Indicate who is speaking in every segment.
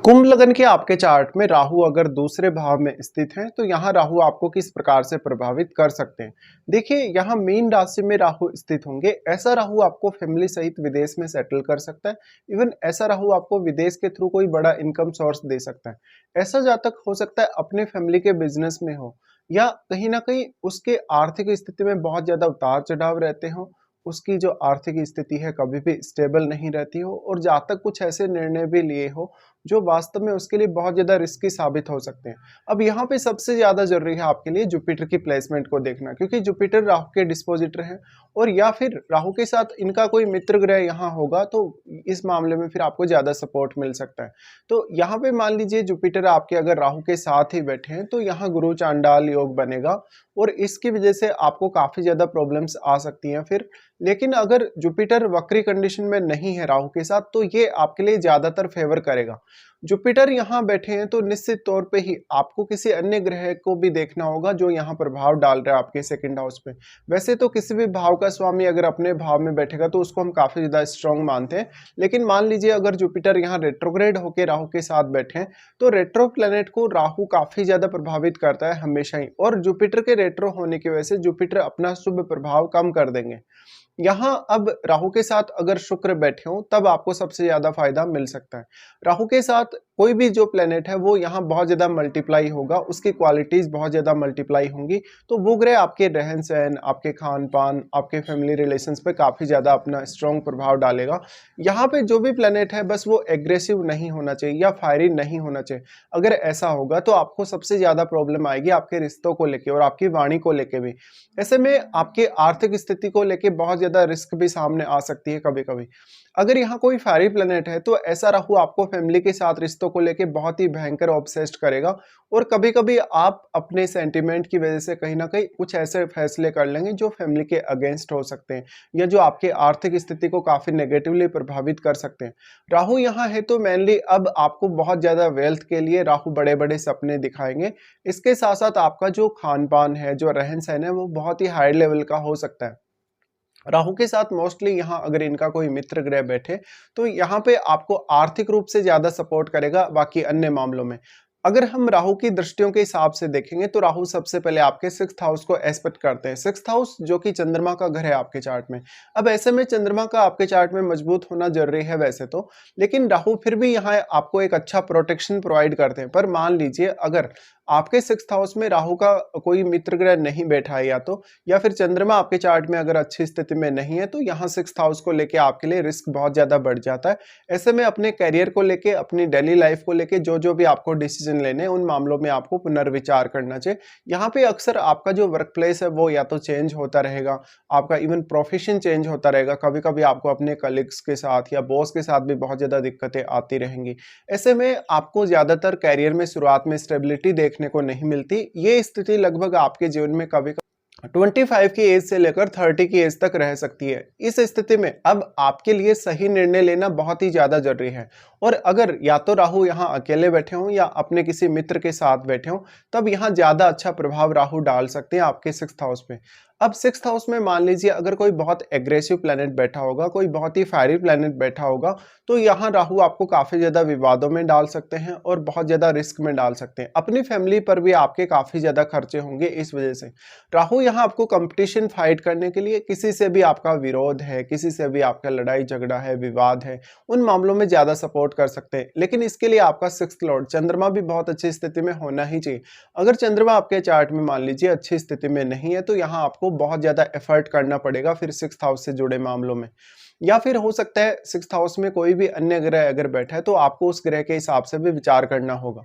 Speaker 1: कुंभ लगन के आपके चार्ट में राहु अगर दूसरे भाव में स्थित है तो यहाँ राहु आपको किस प्रकार से प्रभावित कर सकते हैं। देखिए, यहाँ मीन राशि में राहु स्थित होंगे। ऐसा राहु आपको फैमिली सहित विदेश में सेटल कर सकता है। इवन ऐसा राहु आपको विदेश के थ्रू कोई बड़ा इनकम सोर्स दे सकता है। ऐसा जातक हो सकता है अपने फैमिली के बिजनेस में हो या कहीं ना कहीं उसके आर्थिक स्थिति में बहुत ज्यादा उतार चढ़ाव रहते हो। उसकी जो आर्थिक स्थिति है कभी भी स्टेबल नहीं रहती हो और जातक कुछ ऐसे निर्णय भी लिए हो जो वास्तव में उसके लिए बहुत ज़्यादा रिस्की साबित हो सकते हैं। अब यहाँ पे सबसे ज़्यादा ज़रूरी है आपके लिए जुपिटर की प्लेसमेंट को देखना, क्योंकि जुपिटर राहु के डिस्पोजिटर हैं और या फिर राहु के साथ इनका कोई मित्र ग्रह यहाँ होगा तो इस मामले में फिर आपको ज़्यादा सपोर्ट मिल सकता है। तो यहाँ पे मान लीजिए जुपिटर आपके अगर राहु के साथ ही बैठे हैं तो यहाँ गुरु चांडाल योग बनेगा और इसकी वजह से आपको काफ़ी ज़्यादा प्रॉब्लम्स आ सकती हैं फिर। लेकिन अगर जुपिटर वक्री कंडीशन में नहीं है राहु के साथ तो ये आपके लिए ज़्यादातर फेवर करेगा। जुपिटर यहाँ बैठे हैं तो निश्चित तौर पे ही आपको किसी अन्य ग्रह को भी देखना होगा जो यहाँ प्रभाव डाल रहा है आपके सेकंड हाउस पे। वैसे तो किसी भी भाव का स्वामी अगर अपने भाव में बैठेगा तो उसको हम काफी ज्यादा स्ट्रांग मानते हैं। लेकिन मान लीजिए अगर जुपिटर यहाँ रेट्रोग्रेड होकर राहु के साथ बैठे हैं तो रेट्रो प्लेनेट को राहु काफी ज्यादा प्रभावित करता है हमेशा ही, और जुपिटर के रेट्रो होने की वजह से जुपिटर अपना शुभ प्रभाव कम कर देंगे। यहाँ अब राहु के साथ अगर शुक्र बैठे हो तब आपको सबसे ज्यादा फायदा मिल सकता है। राहु के साथ कोई भी जो प्लेनेट है वो यहाँ बहुत ज्यादा मल्टीप्लाई होगा, उसकी क्वालिटीज बहुत ज्यादा मल्टीप्लाई होंगी। तो वो ग्रह आपके रहन सहन, आपके खान पान, आपके फैमिली रिलेशंस पे काफी ज्यादा अपना स्ट्रॉन्ग प्रभाव डालेगा। यहाँ पे जो भी प्लेनेट है बस वो एग्रेसिव नहीं होना चाहिए या फायरी नहीं होना चाहिए। अगर ऐसा होगा तो आपको सबसे ज्यादा प्रॉब्लम आएगी आपके रिश्तों को लेके और आपकी वाणी को लेके भी। ऐसे में आपके आर्थिक स्थिति को लेके बहुत ज्यादा रिस्क भी सामने आ सकती है कभी कभी। अगर यहाँ कोई फायरी प्लेनेट है तो ऐसा राहु आपको फैमिली के साथ रिश्तों को लेके बहुत ही भयंकर ऑब्सेस्ड करेगा और कभी कभी आप अपने सेंटिमेंट की वजह से कहीं ना कहीं कुछ ऐसे फैसले कर लेंगे जो फैमिली के अगेंस्ट हो सकते हैं या जो आपके आर्थिक स्थिति को काफी नेगेटिवली प्रभावित कर सकते हैं। राहु यहाँ है तो मेनली अब आपको बहुत ज्यादा वेल्थ के लिए राहु बड़े बड़े सपने दिखाएंगे। इसके साथ साथ आपका जो खान पान है, जो रहन सहन है, वो बहुत ही हाई लेवल का हो सकता है। राहु के साथ मोस्टली यहाँ अगर इनका कोई मित्र ग्रह बैठे तो यहाँ पे आपको आर्थिक रूप से ज्यादा सपोर्ट करेगा। बाकी अन्य मामलों में अगर हम राहु की दृष्टियों के हिसाब से देखेंगे तो राहु सबसे पहले आपके सिक्स्थ हाउस को एस्पेक्ट करते हैं। सिक्स्थ हाउस जो कि चंद्रमा का घर है आपके चार्ट में। अब ऐसे में चंद्रमा का आपके चार्ट में मजबूत होना जरूरी है वैसे तो, लेकिन राहु फिर भी यहाँ आपको एक अच्छा प्रोटेक्शन प्रोवाइड करते हैं। पर मान लीजिए अगर आपके सिक्स्थ हाउस में राहु का कोई मित्र ग्रह नहीं बैठा है या फिर चंद्रमा आपके चार्ट में अगर अच्छी स्थिति में नहीं है तो यहाँ सिक्स्थ हाउस को लेके आपके लिए रिस्क बहुत ज्यादा बढ़ जाता है। ऐसे में अपने करियर को लेके, अपनी डेली लाइफ को लेके जो भी आपको डिसीजन लेने हैं उन मामलों में आपको पुनर्विचार करना चाहिए। यहाँ पे अक्सर आपका जो वर्क प्लेस है वो या तो चेंज होता रहेगा, आपका इवन प्रोफेशन चेंज होता रहेगा। कभी कभी आपको अपने कलीग्स के साथ या बॉस के साथ भी बहुत ज्यादा दिक्कतें आती रहेंगी। ऐसे में आपको ज्यादातर करियर में शुरुआत में स्टेबिलिटी देखने को नहीं मिलती। ये स्थिति लगभग आपके जीवन में कभी 25 की एज से लेकर 30 की एज तक रह सकती है। इस स्थिति में अब आपके लिए सही निर्णय लेना बहुत ही ज्यादा जरूरी है। और अगर या तो राहु यहाँ अकेले बैठे हों या अपने किसी मित्र के साथ बैठे हों तब यहाँ ज्यादा अच्छा प्रभाव राहु डाल सकते हैं आपके सिक्स्थ हाउस पे। अब सिक्स्थ हाउस में मान लीजिए अगर कोई बहुत एग्रेसिव प्लेनेट बैठा होगा, कोई बहुत ही फायरी प्लेनेट बैठा होगा तो यहाँ राहु आपको काफी ज्यादा विवादों में डाल सकते हैं और बहुत ज्यादा रिस्क में डाल सकते हैं। अपनी फैमिली पर भी आपके काफी ज्यादा खर्चे होंगे इस वजह से। राहु यहाँ आपको कंपटीशन फाइट करने के लिए, किसी से भी आपका विरोध है, किसी से भी आपका लड़ाई झगड़ा है, विवाद है, उन मामलों में ज्यादा सपोर्ट कर सकते हैं। लेकिन इसके लिए आपका सिक्स्थ लॉर्ड चंद्रमा भी बहुत अच्छी स्थिति में होना ही चाहिए। अगर चंद्रमा आपके चार्ट में मान लीजिए अच्छी स्थिति में नहीं है तो यहाँ आपको बहुत ज्यादा एफर्ट करना पड़ेगा फिर सिक्स्थ हाउस से जुड़े मामलों में। या फिर हो सकता है सिक्स्थ हाउस में कोई भी अन्य ग्रह अगर बैठा है तो आपको उस ग्रह के हिसाब से भी विचार करना होगा।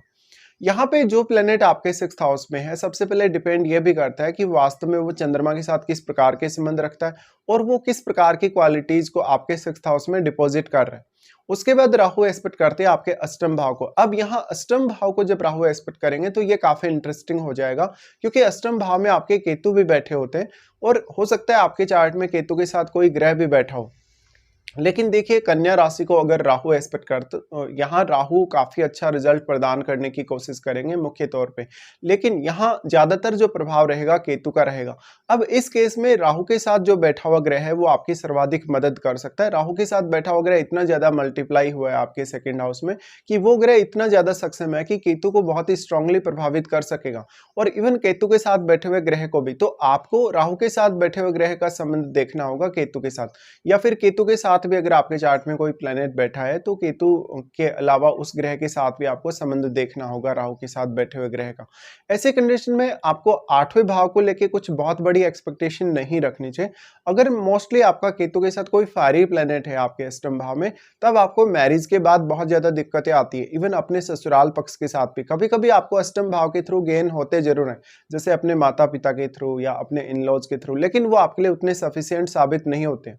Speaker 1: यहाँ पे जो प्लेनेट आपके सिक्स्थ हाउस में है सबसे पहले डिपेंड ये भी करता है कि वास्तव में वो चंद्रमा के साथ किस प्रकार के संबंध रखता है और वो किस प्रकार की क्वालिटीज को आपके सिक्स्थ हाउस में डिपॉजिट कर रहा है। उसके बाद राहु एस्पेक्ट करते हैं आपके अष्टम भाव को। अब यहाँ अष्टम भाव को जब राहु एस्पेक्ट करेंगे तो ये काफी इंटरेस्टिंग हो जाएगा, क्योंकि अष्टम भाव में आपके केतु भी बैठे होते हैं और हो सकता है आपके चार्ट में केतु के साथ कोई ग्रह भी बैठा हो। लेकिन देखिए कन्या राशि को अगर राहु एस्पेक्ट करते तो यहाँ राहु काफ़ी अच्छा रिजल्ट प्रदान करने की कोशिश करेंगे मुख्य तौर पे। लेकिन यहाँ ज़्यादातर जो प्रभाव रहेगा केतु का रहेगा। अब इस केस में राहु के साथ जो बैठा हुआ ग्रह है वो आपकी सर्वाधिक मदद कर सकता है। राहु के साथ बैठा हुआ ग्रह इतना ज़्यादा मल्टीप्लाई हुआ है आपके सेकंड हाउस में कि वो ग्रह इतना ज़्यादा सक्षम है कि केतु को बहुत ही स्ट्रांगली प्रभावित कर सकेगा। और इवन केतु के साथ बैठे हुए ग्रह को भी, तो आपको राहु के साथ बैठे हुए ग्रह का संबंध देखना होगा केतु के साथ, या फिर केतु के साथ भी अगर आपके चार्ट में कोई प्लैनेट बैठा है तो केतु के अलावा उस ग्रह के साथ भी आपको संबंध देखना होगा राहु के साथ बैठे हुए ग्रह का। ऐसे कंडीशन में आपको आठवें भाव को लेके कुछ बहुत बड़ी एक्सपेक्टेशन नहीं रखनी चाहिए। अगर मोस्टली आपका केतु के साथ कोई फायरी प्लैनेट है आपके अष्टम भाव में, तब आपको मैरिज के बाद बहुत ज्यादा दिक्कतें आती है। इवन अपने ससुराल पक्ष के साथ भी कभी कभी आपको अष्टम भाव के थ्रू गेन होते जरूर है, जैसे अपने माता पिता के थ्रू या अपने इन लॉज के थ्रू, लेकिन वो आपके लिए उतने सफिशिएंट साबित नहीं होते।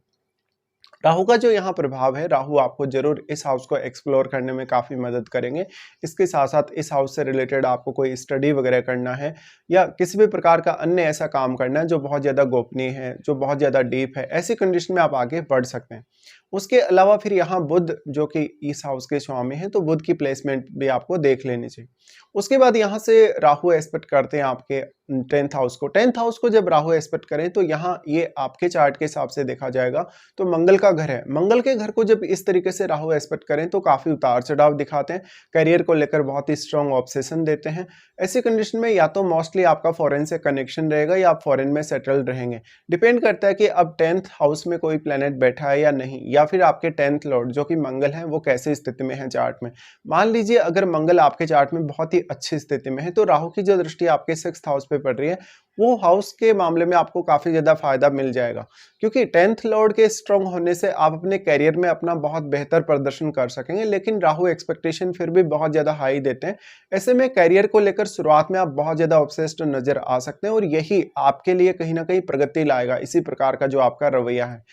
Speaker 1: राहु का जो यहाँ प्रभाव है, राहु आपको जरूर इस हाउस को एक्सप्लोर करने में काफ़ी मदद करेंगे। इसके साथ साथ इस हाउस से रिलेटेड आपको कोई स्टडी वगैरह करना है या किसी भी प्रकार का अन्य ऐसा काम करना है जो बहुत ज़्यादा गोपनीय है, जो बहुत ज़्यादा डीप है, ऐसी कंडीशन में आप आगे बढ़ सकते हैं। उसके अलावा फिर यहाँ बुध जो कि इस हाउस के स्वामी हैं, तो बुध की प्लेसमेंट भी आपको देख लेनी चाहिए। उसके बाद यहाँ से राहु एस्पेक्ट करते हैं आपके 10th हाउस को। 10th हाउस को जब राहु एस्पेक्ट करें तो यहाँ ये आपके चार्ट के हिसाब से देखा जाएगा तो मंगल का घर है। मंगल के घर को जब इस तरीके से राहु एस्पेक्ट करें तो काफ़ी उतार चढ़ाव दिखाते हैं, करियर को लेकर बहुत ही स्ट्रॉन्ग ऑब्सेशन देते हैं। ऐसी कंडीशन में या तो मोस्टली आपका फॉरेन से कनेक्शन रहेगा या आप फॉरेन में सेटल्ड रहेंगे। डिपेंड करता है कि अब 10th हाउस में कोई प्लैनेट बैठा है या नहीं, या फिर आपके 10th लॉर्ड जो कि मंगल है वो कैसे स्थिति में है चार्ट में। मान लीजिए अगर मंगल आपके चार्ट में बहुत ही अच्छी स्थिति में है तो राहु की जो दृष्टि आपके 6th हाउस पे पड़ रही है, वो हाउस के मामले में आपको काफी ज्यादा फायदा मिल जाएगा, क्योंकि 10th लॉर्ड के स्ट्रांग होने से आप अपने करियर में अपना बहुत बेहतर प्रदर्शन कर सकेंगे। लेकिन राहु एक्सपेक्टेशन फिर भी बहुत ज्यादा हाई देते हैं। ऐसे में करियर को लेकर शुरुआत में आप बहुत ज्यादा ऑब्सेस्ड नजर आ सकते हैं और यही आपके लिए कहीं ना कहीं प्रगति लाएगा, इसी प्रकार का जो आपका रवैया है।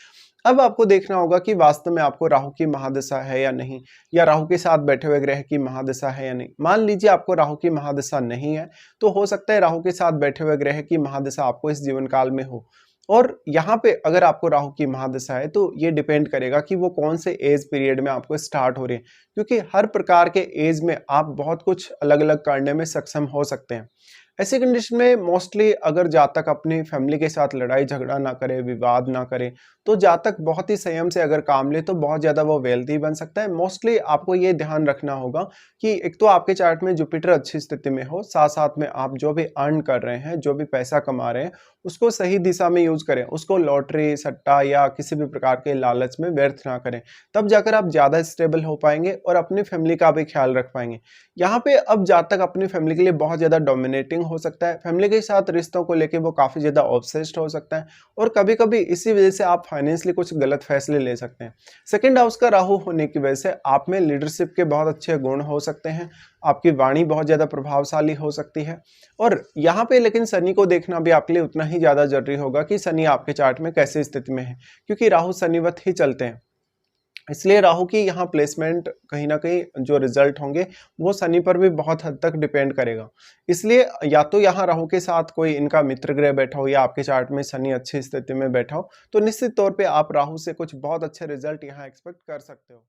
Speaker 1: अब आपको देखना होगा कि वास्तव में आपको राहु की महादशा है या नहीं, या राहु के साथ बैठे हुए ग्रह की महादशा है या नहीं। मान लीजिए आपको राहु की महादशा नहीं है, तो हो सकता है राहु के साथ बैठे हुए ग्रह की महादशा आपको इस जीवन काल में हो। और यहाँ पे अगर आपको राहु की महादशा है तो ये डिपेंड करेगा कि वो कौन से एज पीरियड में आपको स्टार्ट हो रही है, क्योंकि हर प्रकार के एज में आप बहुत कुछ अलग अलग करने में सक्षम हो सकते हैं। ऐसी कंडीशन में मोस्टली अगर जातक अपनी फैमिली के साथ लड़ाई झगड़ा ना करे, विवाद ना करे, तो जातक बहुत ही संयम से अगर काम ले तो बहुत ज़्यादा वो वेल्थी बन सकता है। मोस्टली आपको ये ध्यान रखना होगा कि एक तो आपके चार्ट में जुपिटर अच्छी स्थिति में हो, साथ साथ में आप जो भी अर्न कर रहे हैं, जो भी पैसा कमा रहे हैं, उसको सही दिशा में यूज करें, उसको लॉटरी सट्टा या किसी भी प्रकार के लालच में व्यर्थ ना करें। तब जाकर आप ज़्यादा स्टेबल हो पाएंगे और अपनी फैमिली का भी ख्याल रख पाएंगे। यहाँ पे अब जातक अपनी फैमिली के लिए बहुत ज़्यादा डोमिनेटिंग हो सकता है, फैमिली के साथ रिश्तों को लेके वो काफ़ी ज़्यादा ऑब्सेस्ड हो सकता है और कभी कभी इसी वजह से आप फाइनेंशियली कुछ गलत फैसले ले सकते हैं। सेकंड हाउस का राहु होने की वजह से आप में लीडरशिप के बहुत अच्छे गुण हो सकते हैं, आपकी वाणी बहुत ज़्यादा प्रभावशाली हो सकती है। और यहाँ पे लेकिन शनि को देखना भी आपके लिए उतना ही ज़्यादा जरूरी होगा कि शनि आपके चार्ट में कैसी स्थिति में है, क्योंकि राहु शनिवत ही चलते हैं। इसलिए राहु की यहाँ प्लेसमेंट कहीं ना कहीं जो रिजल्ट होंगे वो शनि पर भी बहुत हद तक डिपेंड करेगा। इसलिए या तो यहाँ राहु के साथ कोई इनका मित्र ग्रह बैठा हो या आपके चार्ट में शनि अच्छी स्थिति में बैठा हो, तो निश्चित तौर पे आप राहु से कुछ बहुत अच्छे रिजल्ट यहाँ एक्सपेक्ट कर सकते हो।